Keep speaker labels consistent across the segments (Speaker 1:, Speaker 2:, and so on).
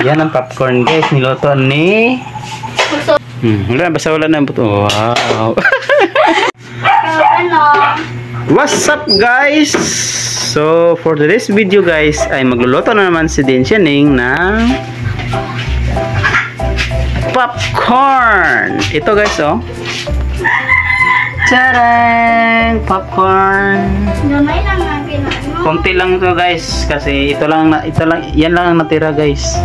Speaker 1: Yan ang popcorn guys, niluto ni wala, basta wala na buto. Wow. What's up guys? So for today's video guys ay magluluto na naman si Din Sianing ng popcorn. Ito guys oh. Charang! Popcorn. Konti lang to guys kasi ito lang yan lang ang natira guys.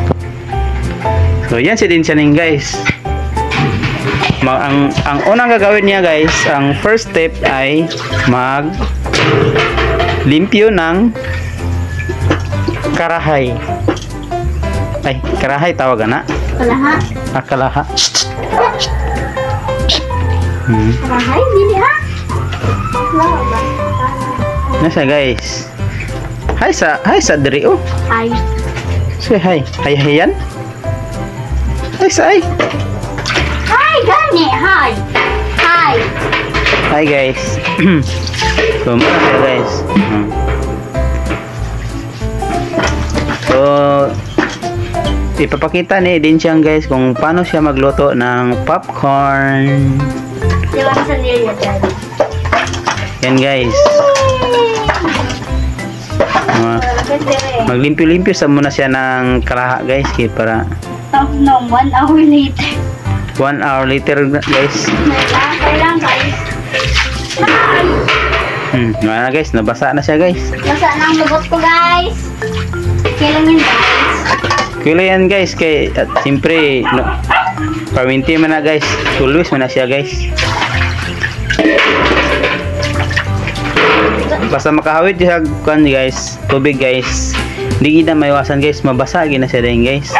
Speaker 1: So yan si Din Sianing guys. Ang unang gagawin niya guys, ang first step ay limpyo ng karahay. Ay, karahay tawagan na?
Speaker 2: Kalaha.
Speaker 1: Kalaha.
Speaker 2: Karahay, hindi ha?
Speaker 1: Nasa guys. Hi sa diri oh.
Speaker 2: Hi.
Speaker 1: Say hi. Hi yan. Hi sa ay.
Speaker 2: Hi, gani. Hi. Hi.
Speaker 1: Hi guys. So muna siya guys. So ipapakita ni Din Siang guys kung paano siya magluto ng popcorn.
Speaker 2: Diwan sa nilya dyan.
Speaker 1: Yan guys. Maglimpyo-limpyo sa muna siya ng kalaha guys para
Speaker 2: No, 1 hour later.
Speaker 1: 1 hour later guys.
Speaker 2: Kailang guys.
Speaker 1: Wala guys, nabasa na siya guys.
Speaker 2: Basa na ang lubot ko guys. Kailan yun guys?
Speaker 1: Kailan yan guys kay at siyempre no, paminti man na guys. Always man na siya guys. Basta makahawid siya kan guys, tubig guys. Hindi na maiwasan guys, mabasa gina siya din guys.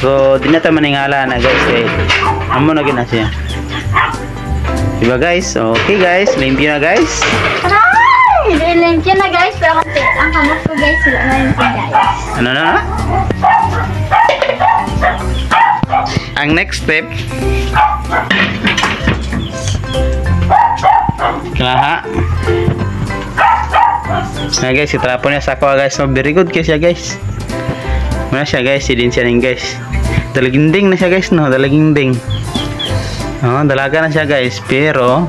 Speaker 1: So di na ta maningala na guys kay amo na gina siya. Diba guys? Okay guys, limpyo na guys.
Speaker 2: Ay! Limpyo na guys, pero ang kamot ko guys, sila na limpyo guys.
Speaker 1: Ano na? Ang next step kalaha. Nah guys, itrapon niya sa ako guys. So, very good siya guys. Muna siya guys, si Din Sianing guys. Dalaginding na siya guys, no? Dalaginding. Oh, dalaga na siya guys, pero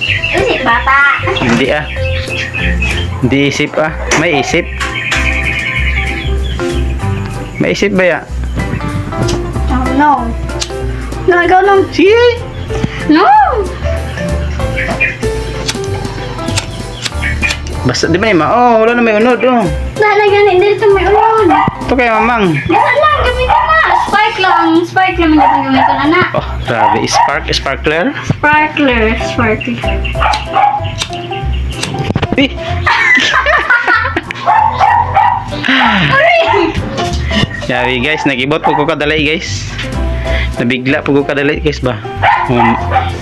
Speaker 2: Isip bata.
Speaker 1: hindi ah. Hindi isip ah. May isip. May isip ba ya?
Speaker 2: Oh no. No, ikaw lang.
Speaker 1: Sige.
Speaker 2: No.
Speaker 1: Basta di ba oh, wala na may unod oh.
Speaker 2: Nalagyan dito may ulod.
Speaker 1: Ito kay mamang.
Speaker 2: Ganun lang, gamitin na. Spark lang yung gamitin na na.
Speaker 1: Oh, grabe. Sparkler.
Speaker 2: Sparkler.
Speaker 1: Yawi guys, nagibot po ko kadalay guys. Nabigla po ko kadalay guys ba.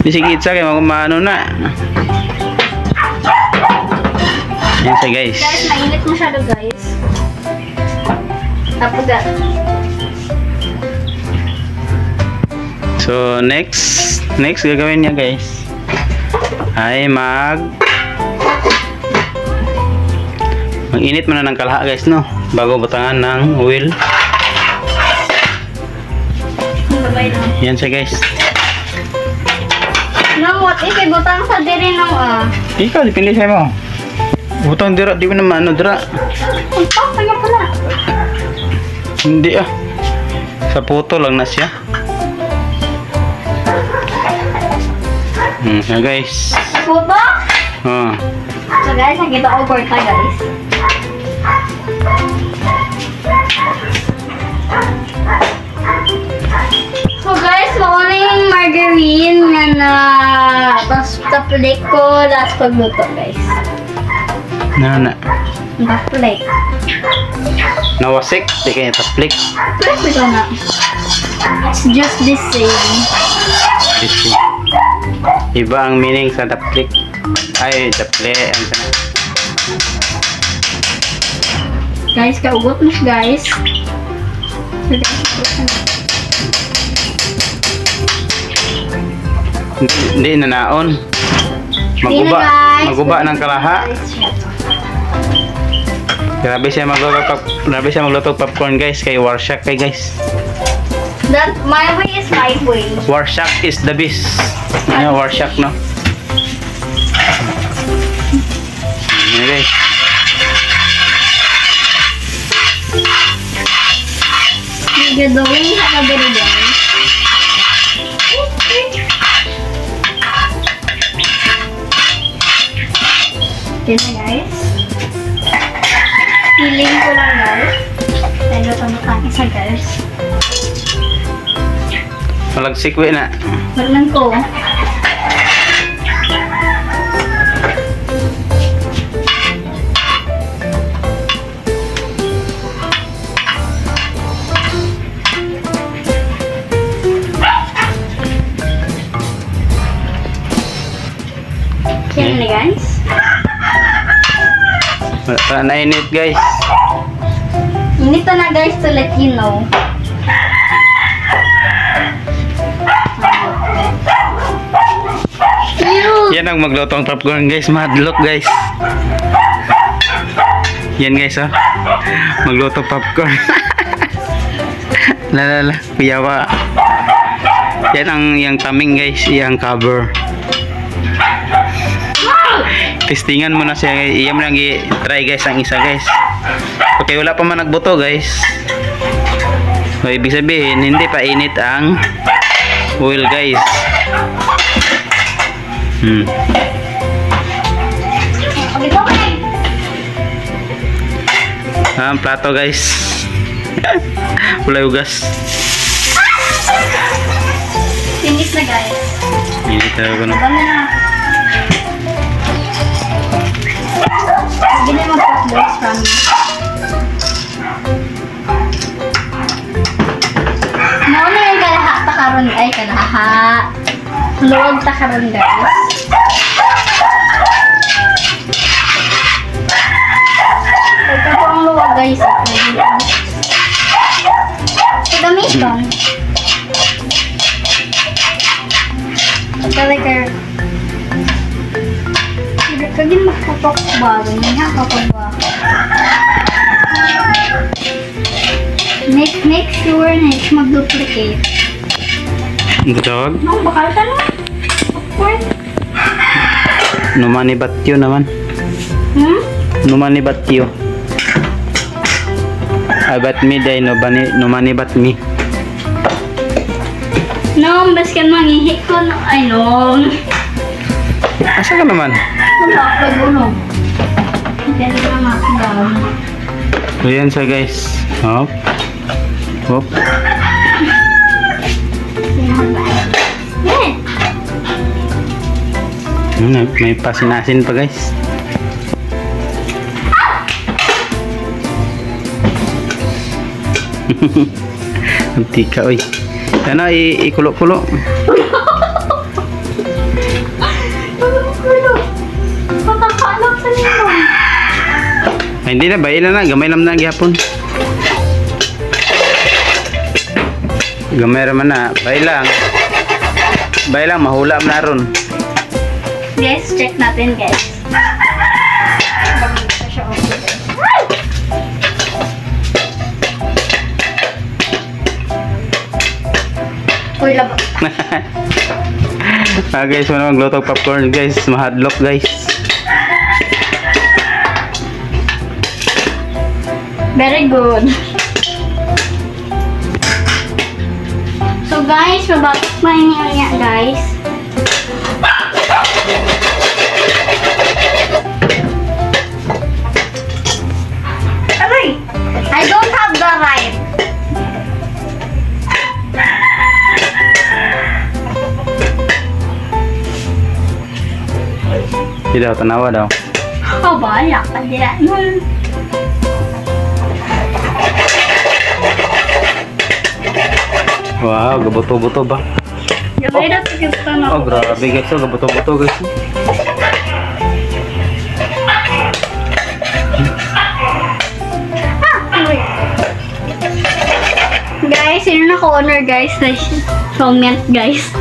Speaker 1: Di sige itsa kay maano na. Yan siya guys.
Speaker 2: Guys, mainit masyado guys. Tapos
Speaker 1: So next gagawin niya guys ay mag-init muna ng kalaha guys no bago butangan ng oil. Yan siya guys.
Speaker 2: No, what if ibutang sa diri no
Speaker 1: Ikaw, dipindi sa'yo mo. Butang dira, di mo naman ano dira.
Speaker 2: Kaya pala.
Speaker 1: Hindi ah. Sa puto lang na siya. Yeah, guys.
Speaker 2: Puto? So guys, nakita ko porta guys. So guys, mauna yung margarine nga na tapos taplik ko last pagluto guys.
Speaker 1: Na.
Speaker 2: Taplik.
Speaker 1: Nawasik, di kaya taplik.
Speaker 2: Taplik ito na. It's just the same.
Speaker 1: Iba ang meaning sa taplik. Ay, taplik.
Speaker 2: Guys, kaugot mo guys.
Speaker 1: Hindi na naon. Maguba ng kalaha. Grabe siya magluto popcorn guys. Kay Warshack kay guys.
Speaker 2: That my way is my way.
Speaker 1: Warshack is the best. Ano Warshack no? Ano guys?
Speaker 2: Gagawin sa kabili guys. Okay na guys. Feeling ko lang guys. Tayo tamang isa guys.
Speaker 1: Malagsikwi na.
Speaker 2: Walang ko. Yan na guys.
Speaker 1: Nainit guys.
Speaker 2: Init na guys to let you know.
Speaker 1: Yan ang maglutong popcorn guys. Madlock guys. Yan guys oh. Maglutong popcorn. Lala. Kuyawa. Yan ang yung taming guys. Yung cover. Testingan mo na siya. Iyan mo lang i-try guys ang isa guys. Okay, wala pa man nagbuto guys. So, ibig sabihin, hindi pa init ang oil guys. Ang plato guys. Wala ugas.
Speaker 2: Finish na guys.
Speaker 1: Init talaga no.
Speaker 2: Dami na. Hindi na mag-box from me. Nauna yung kalaha takaron ay kalaha. Luwag takaron guys. Ito po ang luwag guys. Ito miston. Ito like kagin magkatok bago niya kapag ba. Make sure na mag-duplicate.
Speaker 1: Ang tawag?
Speaker 2: Ang bakal ka na. Popcorn.
Speaker 1: Numani batyo naman. Numani batyo. Abat mi day numani bat mi.
Speaker 2: No, bas ka mangihi ko no. Ay no.
Speaker 1: Asa ka naman?
Speaker 2: Wala ka gulong. Dali na makagawa.
Speaker 1: So yan siya guys. Hop. Hop. May pasinasin pa guys. Antika oy. Ano ikulo-kulo.
Speaker 2: Patakalap sa nilo.
Speaker 1: Ay, hindi na, baila na. Gamay naman na gihapon. Gamay naman na. Bailang. Bailang, mahula na ron.
Speaker 2: Guys, check natin guys. Uy, labas.
Speaker 1: Guys, wala magluto popcorn guys. Mahadlock guys.
Speaker 2: Very good. So guys, mabatok na niya guys. Aray! I don't have the right.
Speaker 1: Hindi daw, tanawa daw.
Speaker 2: Oh, bahala ka dila.
Speaker 1: Wow, gabuto-buto ba?
Speaker 2: Gabay na tigil na.
Speaker 1: Oh, grabe guys. Oh, gabuto-buto guys.
Speaker 2: Guys, sino naka-honor guys? Comment guys.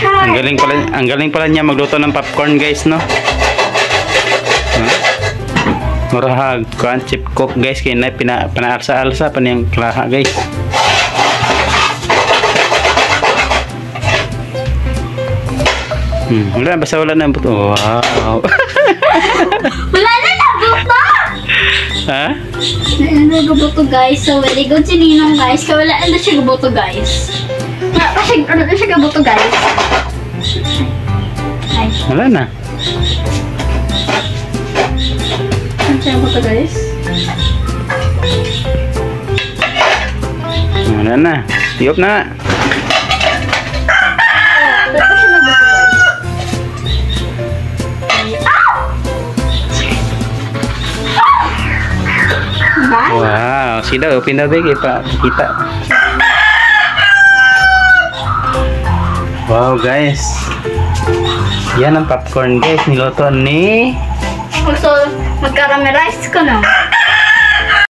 Speaker 1: Ang galing pala niya magluto ng popcorn guys, no? Huh? Murahag kuan chip cook guys kay na pinaarsa-alsa pa niyang klaha guys. Wala basta wala na buto. Wow.
Speaker 2: Wala na nabuto!
Speaker 1: Ha?
Speaker 2: Wala na nabuto guys. So very good si Ninong guys. So wala na siya gabuto guys. Ano na siya gabuto guys? Ay.
Speaker 1: Wala na.
Speaker 2: Ano siya gabuto guys?
Speaker 1: Wala na. Yop na.
Speaker 2: Wala pa siya nabuto guys.
Speaker 1: Wow, sila pinabigay pa kita. Wow guys. Yan ang popcorn guys niluto ni
Speaker 2: So, mag-caramelize ko na.